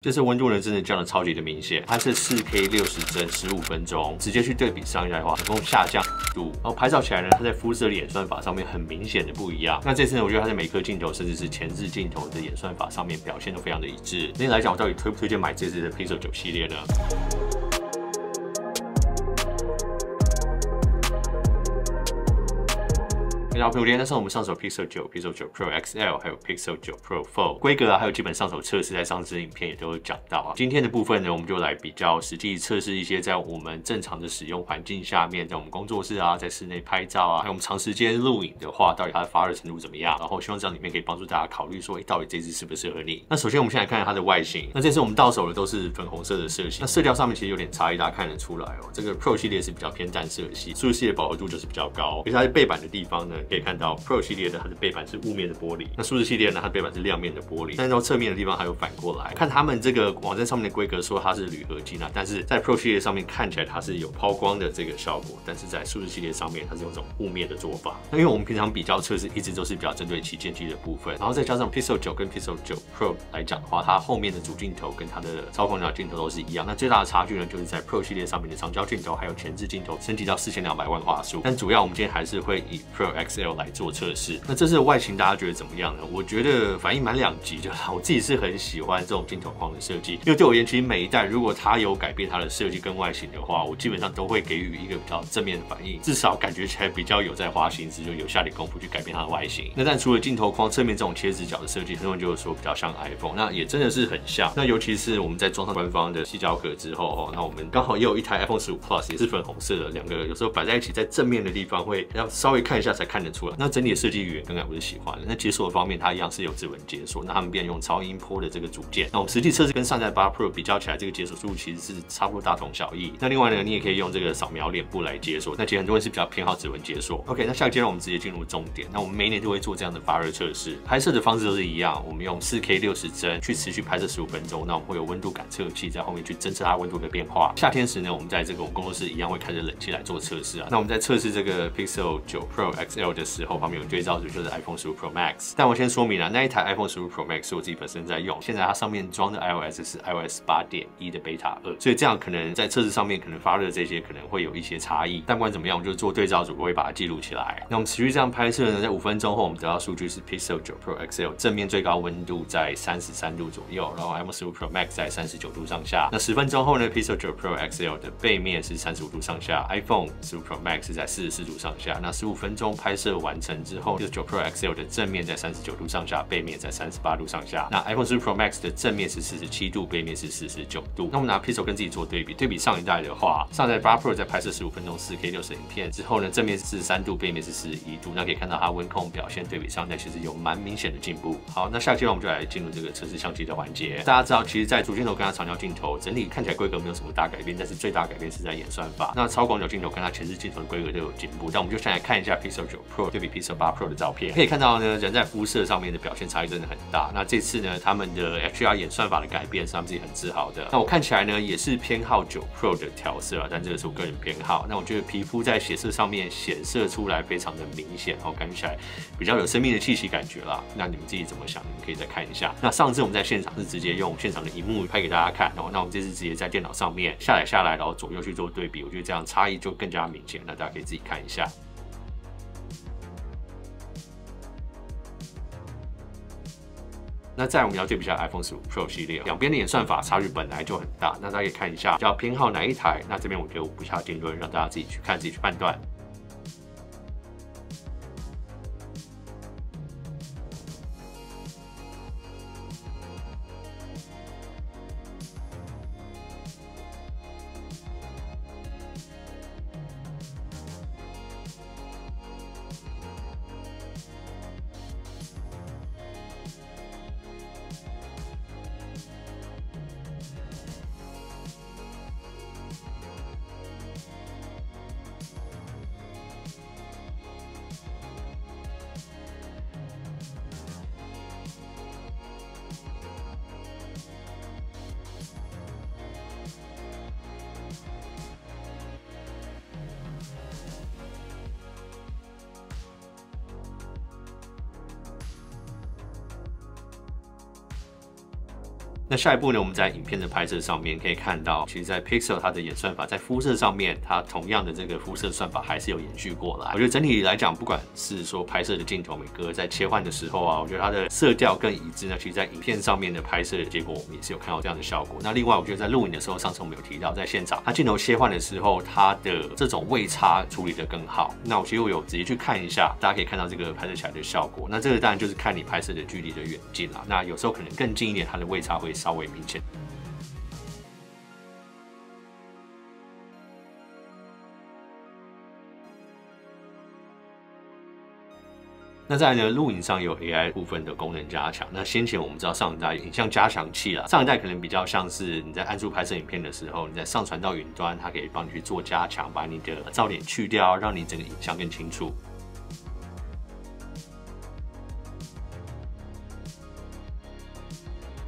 这次温度呢，真的降得超级的明显。它是4K 60帧15分钟，直接去对比上一代的话，总共下降度。然后拍照起来呢，它在肤色的演算法上面很明显的不一样。那这次呢，我觉得它在每颗镜头，甚至是前置镜头的演算法上面表现都非常的一致。那来讲，我到底推不推荐买这次的 Pixel 9系列呢？ 大家好，那时候我们上手 Pixel 9、Pixel 9 Pro XL， 还有 Pixel 9 Pro Fold 规格啊，还有基本上手测试，在上次影片也都有讲到啊。今天的部分呢，我们就来比较实际测试一些在我们正常的使用环境下面，在我们工作室啊，在室内拍照啊，还有我们长时间录影的话，到底它的发热程度怎么样？然后希望这样里面可以帮助大家考虑说，到底这支适不适合你？那首先我们先来看看它的外形。那这次我们到手的都是粉红色的色系，那色调上面其实有点差异，大家看得出来哦。这个 Pro 系列是比较偏淡色系，数字系列饱和度就是比较高，而且它在背板的地方呢，可以看到 Pro 系列的它的背板是雾面的玻璃，那数字系列呢，它的背板是亮面的玻璃，但是到侧面的地方还有反过来。看他们这个网站上面的规格说它是铝合金啊，但是在 Pro 系列上面看起来它是有抛光的这个效果，但是在数字系列上面它是用这种雾面的做法。那因为我们平常比较测试一直都是比较针对旗舰机的部分，然后再加上 Pixel 9跟 Pixel 9 Pro 来讲的话，它后面的主镜头跟它的超广角镜头都是一样。那最大的差距呢，就是在 Pro 系列上面的长焦镜头还有前置镜头升级到4200万画素，但主要我们今天还是会以 Pro XL 来做测试。那这次的外形大家觉得怎么样呢？我觉得反应蛮两极的，我自己是很喜欢这种镜头框的设计，因为对我而言，其实每一代如果它有改变它的设计跟外形的话，我基本上都会给予一个比较正面的反应，至少感觉起来比较有在花心思，就有下点功夫去改变它的外形。那但除了镜头框侧面这种切直角的设计，很多人就说比较像 iPhone， 那也真的是很像。那尤其是我们在装上官方的矽胶壳之后，那我们刚好也有一台 iPhone 15 Plus 也是粉红色的，两个有时候摆在一起，在正面的地方会要稍微看一下才看得出来。那整体的设计语言刚刚我是喜欢的。那解锁的方面，它一样是有指纹解锁，那他们便用超音波的这个组件。那我们实际测试跟上代8 Pro 比较起来，这个解锁速度其实是差不多大同小异。那另外呢，你也可以用这个扫描脸部来解锁。那其实很多人是比较偏好指纹解锁。OK， 那下个阶段我们直接进入重点。那我们每一年都会做这样的发热测试，拍摄的方式都是一样，我们用 4K 60帧去持续拍摄15分钟。那我们会有温度感测器在后面去侦测它温度的变化。夏天时呢，我们在这个我们工作室一样会开着冷气来做测试啊。那我们在测试这个 Pixel 9 Pro XL 的时候，旁边有对照组就是 iPhone 15 Pro Max。但我先说明了，那一台 iPhone 15 Pro Max 是我自己本身在用，现在它上面装的 iOS 是 iOS 8.1的 Beta 2，所以这样可能在测试上面可能发热这些可能会有一些差异。但不管怎么样，我就做对照组，我会把它记录起来。那我们持续这样拍摄呢，在5分钟后，我们得到数据是 Pixel 9 Pro XL 正面最高温度在33度左右，然后 iPhone 15 Pro Max 在39度上下。那10分钟后呢 ，Pixel 9 Pro XL 的背面是35度上下 ，iPhone 15 Pro Max 是在44度上下。那15分钟拍摄完成之后 ，Pixel 9 Pro XL 的正面在39度上下，背面在38度上下。那 iPhone 15 Pro Max 的正面是47度，背面是49度。那我们拿 Pixel 跟自己做对比，对比上一代的话，上一代8 Pro 在拍摄15分钟 4K 60影片之后呢，正面是43度，背面是41度。那可以看到它温控表现对比上一代其实有蛮明显的进步。好，那下个阶段我们就来进入这个测试相机的环节。大家知道，其实在主镜头跟它长焦镜头整体看起来规格没有什么大改变，但是最大改变是在演算法。那超广角镜头跟它前置镜头的规格都有进步。但我们就先来看一下 Pixel 9 Pro 对比 Pixel 8 Pro 的照片，可以看到呢，人在肤色上面的表现差异真的很大。那这次呢，他们的 HDR 演算法的改变是他们自己很自豪的。那我看起来呢，也是偏好9 Pro 的调色啊，但这个是我个人偏好。那我觉得皮肤在血色上面显色出来非常的明显，然后感觉起来比较有生命的气息感觉啦。那你们自己怎么想？你们可以再看一下。那上次我们在现场是直接用现场的萤幕拍给大家看，那我们这次直接在电脑上面下来，然后左右去做对比，我觉得这样差异就更加明显。那大家可以自己看一下。那再来我们要对比一下 iPhone 15 Pro 系列，两边的演算法差距本来就很大，那大家可以看一下比较偏好哪一台。那这边我就不下定论，让大家自己去看，自己去判断。那下一步呢，我们在影片的拍摄上面可以看到，其实在 Pixel 它的演算法在肤色上面，它同样的这个肤色算法还是有延续过来。我觉得整体来讲，不管是说拍摄的镜头每个在切换的时候啊，我觉得它的色调更一致呢。其实，在影片上面的拍摄的结果，我们也是有看到这样的效果。那另外，我觉得在录影的时候，上次我们有提到，在现场它镜头切换的时候，它的这种位差处理得更好。那我其实我有直接去看一下，大家可以看到这个拍摄起来的效果。那这个当然就是看你拍摄的距离的远近啦。那有时候可能更近一点，它的位差会稍微明显。那再来呢，录影上有 AI 部分的功能加强。那先前我们知道上一代影像加强器啦，上一代可能比较像是你在按住拍摄影片的时候，你在上传到云端，它可以帮你去做加强，把你的噪点去掉，让你整个影像更清楚。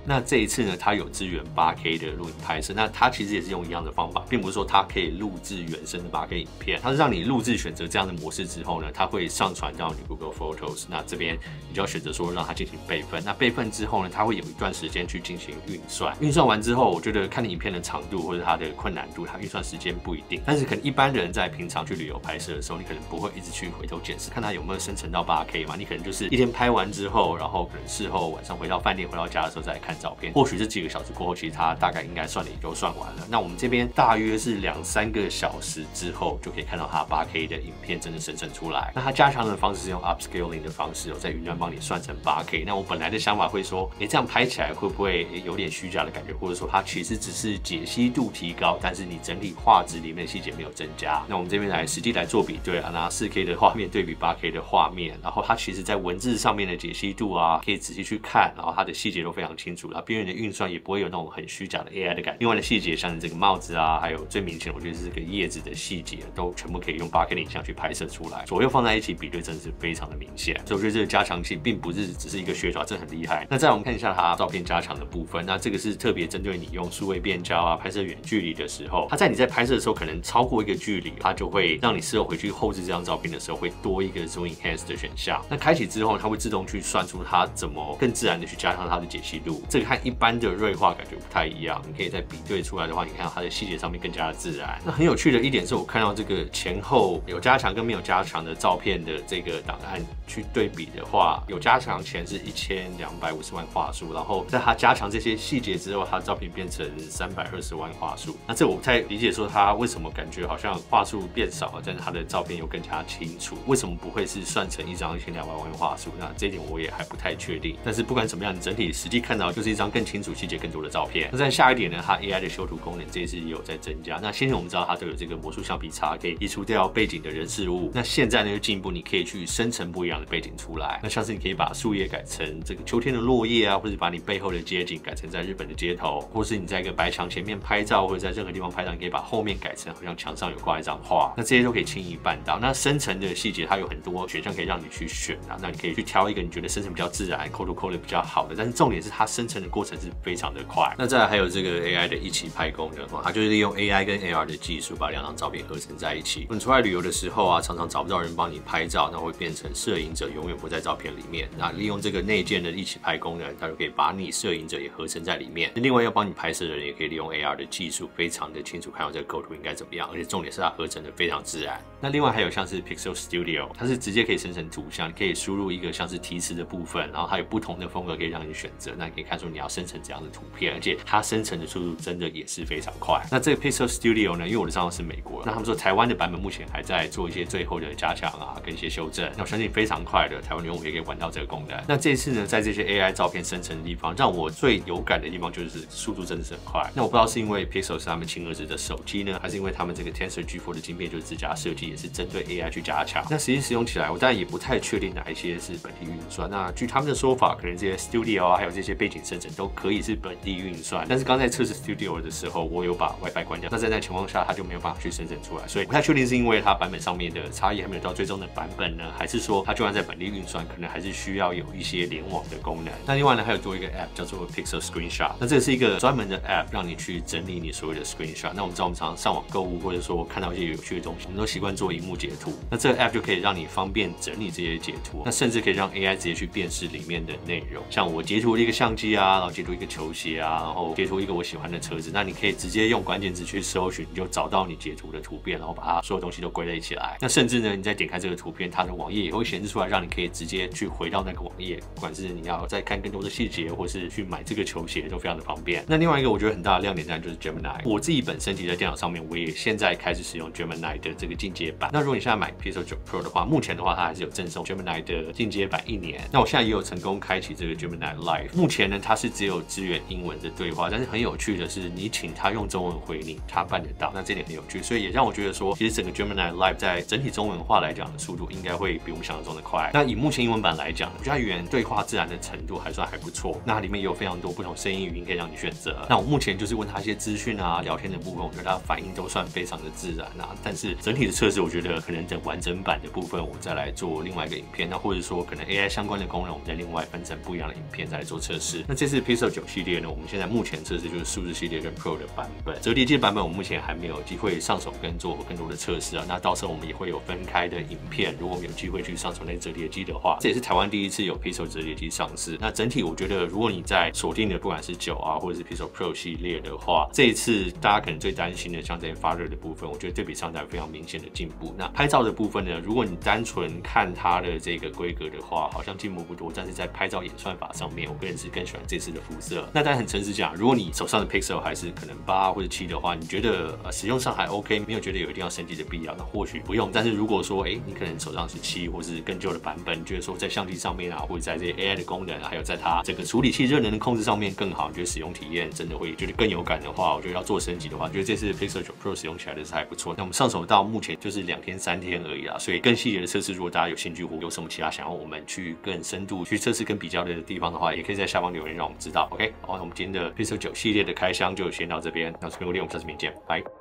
那这一次呢，它有支援 8K 的录影拍摄，那它其实也是用一样的方法，并不是说它可以录制原生的 8K 影片，它是让你录制选择这样的模式之后呢，它会上传到你 Google Photos， 那这边你就要选择说让它进行备份，那备份之后呢，它会有一段时间去进行运算，运算完之后，我觉得看你影片的长度或者它的困难度，它运算时间不一定，但是可能一般人在平常去旅游拍摄的时候，你可能不会一直去回头检视看它有没有生成到 8K 嘛，你可能就是一天拍完之后，然后可能事后晚上回到饭店回到家的时候再来看照片，或许是几个小时过后，其实它大概应该算的也都算完了。那我们这边大约是2-3个小时之后，就可以看到它 8K 的影片真的生成出来。那它加强的方式是用 upscaling 的方式，在云端帮你算成 8K。那我本来的想法会说，这样拍起来会不会有点虚假的感觉，或者说它其实只是解析度提高，但是你整体画质里面的细节没有增加。那我们这边来实际来做比对啊，拿4K 的画面对比 8K 的画面，然后它其实在文字上面的解析度啊，可以仔细去看，然后它的细节都非常清楚，然后边缘的运算也不会有那种很虚假的 AI 的感觉。另外的细节，像这个帽子啊，还有最明显，我觉得是这个叶子的细节，都全部可以用 8K 的影像去拍摄出来。左右放在一起比对，真的是非常的明显。所以我觉得这个加强器并不是只是一个噱头，这很厉害。那再来我们看一下它照片加强的部分，那这个是特别针对你用数位变焦啊，拍摄远距离的时候，它在你在拍摄的时候可能超过一个距离，它就会让你事后回去后置这张照片的时候，会多一个 Zoom Enhance 的选项。那开启之后，它会自动去算出它怎么更自然的去加强它的解析度。这个和一般的锐化感觉不太一样。你可以在比对出来的话，你看到它的细节上面更加的自然。那很有趣的一点是我看到这个前后有加强跟没有加强的照片的这个档案去对比的话，有加强前是1250万画素，然后在它加强这些细节之后，它的照片变成320万画素。那这我不太理解，说它为什么感觉好像画素变少了，但是它的照片又更加清楚，为什么不会是算成一张1200万画素？那这一点我也还不太确定。但是不管怎么样，你整体实际看到就是一张更清楚、细节更多的照片。那在下一点呢，它 AI 的修图功能这一次也有在增加。那先前我们知道它都有这个魔术橡皮擦，可以移除掉背景的人事物。那现在呢，又进一步你可以去生成不一样的背景出来。那像是你可以把树叶改成这个秋天的落叶啊，或者把你背后的街景改成在日本的街头，或是你在一个白墙前面拍照，或者在任何地方拍照，你可以把后面改成好像墙上有挂一张画。那这些都可以轻易办到。那生成的细节它有很多选项可以让你去选啊，那你可以去挑一个你觉得生成比较自然、抠图抠的比较好的。但是重点是它生成的过程是非常的快。那再来还有这个 AI 的一起拍功能，它就是利用 AI 跟 AR 的技术，把2张照片合成在一起。你出来旅游的时候啊，常常找不到人帮你拍照，那会变成摄影者永远不在照片里面。那利用这个内建的一起拍功能，它就可以把你摄影者也合成在里面。另外要帮你拍摄的人也可以利用 AR 的技术，非常的清楚看到这个构图应该怎么样，而且重点是它合成的非常自然。那另外还有像是 Pixel Studio， 它是直接可以生成图像，你可以输入一个像是提词的部分，然后它有不同的风格可以让你选择，那你可以看出你要生成怎样的图片，而且它生成的速度真的也是非常快。那这个 Pixel Studio 呢，因为我的账号是美国，那他们说台湾的版本目前还在做一些最后的加强啊，跟一些修正。那我相信非常快的，台湾用户也可以玩到这个功能。那这次呢，在这些 AI 照片生成的地方，让我最有感的地方就是速度真的是很快。那我不知道是因为 Pixel 是他们亲儿子的手机呢，还是因为他们这个 Tensor G4 的晶片就是自家设计，也是针对 AI 去加强。那实际使用起来，我当然也不太确定哪一些是本地运算。那据他们的说法，可能这些 Studio 啊，还有这些背景生成都可以是本地运算。但是刚在测试 Studio 的时候，我有把 WiFi 关掉，那在那情况下，它就没有办法去生成出来。所以不太确定是因为它版本上面的差异还没有到最终的版本呢，还是说它就算在本地运算，可能还是需要有一些联网的功能。那另外呢，还有多一个 App 叫做 Pixel Screenshot， 那这是一个专门的 App， 让你去整理你所有的 Screenshot。那我们知道我们常常上网购物，或者说看到一些有趣的东西，我们都习惯做萤幕截图。那这个 App 就可以让你方便整理这些截图，那甚至可以让 AI 直接去辨识里面的内容。像我截图了一个相机啊，然后截图一个球鞋啊，然后截图一个我喜欢的车子，那你可以直接用关键字去搜寻，你就找到你截图的图片，然后把它所有东西都归类起来。那甚至呢，你再点开这个图片，它的网页也会显示出来，让你可以直接去回到那个网页，不管是你要再看更多的细节，或是去买这个球鞋，都非常的方便。那另外一个我觉得很大的亮点在就是 Gemini， 我自己本身其实在电脑上面，我也现在开始使用 Gemini 的这个进阶版。那如果你现在买 Pixel 9 Pro 的话，目前的话它还是有赠送 Gemini 的进阶版1年。那我现在也有成功开启这个 Gemini Live， 目前呢它是只有支援英文的对话，但是很有趣的是，你请他用中文回你，他办得到，那这点很有趣，所以也让我觉得说，其实整个 Gemini Live 在整体中文化来讲的速度应该会比我们想象中的快。那以目前英文版来讲，我觉得它语言对话自然的程度还算还不错。那它里面也有非常多不同声音语音可以让你选择。那我目前就是问他一些资讯啊、聊天的部分，我觉得他反应都算非常的自然啊。但是整体的测试，我觉得可能等完整版的部分，我再来做另外一个影片。那或者说可能 AI 相关的功能，我们再另外分成不一样的影片再来做测试。那这次 Pixel 9系列呢，我们现在目前测试就是数字系列跟 Pro 的版本。折叠机的版本我目前还没有机会上手跟做更多的测试啊。那到时候我们也会有分开的影片，如果我们有机会去上手那折叠机的话，这也是台湾第一次有 Pixel 折叠机上市。那整体我觉得，如果你在锁定的不管是9啊，或者是 Pixel Pro 系列的话，这一次大家可能最担心的像这些发热的部分，我觉得对比上台非常明显的进步。那拍照的部分呢，如果你单纯看它的这个规格的话，好像进步不多，但是在拍照演算法上面，我个人是更喜欢这次的肤色。那但很诚实讲，如果你手上的 Pixel 还是可能8或者7的话，你觉得使用上还 OK， 没有觉得有一定要升级的必要，那或许不用。但是如果说你可能手上是7或是更旧的版本，你觉得说在相机上面啊，或者在这些 AI 的功能，还有在它整个处理器热能的控制上面更好，你觉得使用体验真的会觉得更有感的话，我觉得要做升级的话，觉得这次 Pixel 9 Pro 使用起来的是还不错。那我们上手到目前就是2天3天而已啦，所以更细节的测试，如果大家有兴趣或有什么其他想要我们去更深度去测试跟比较的地方的话，也可以在下方留言让我们知道。OK， 好，那我们今天的 Pixel 9系列的开箱就先到这边，那我是苹果链，我们下次见，拜。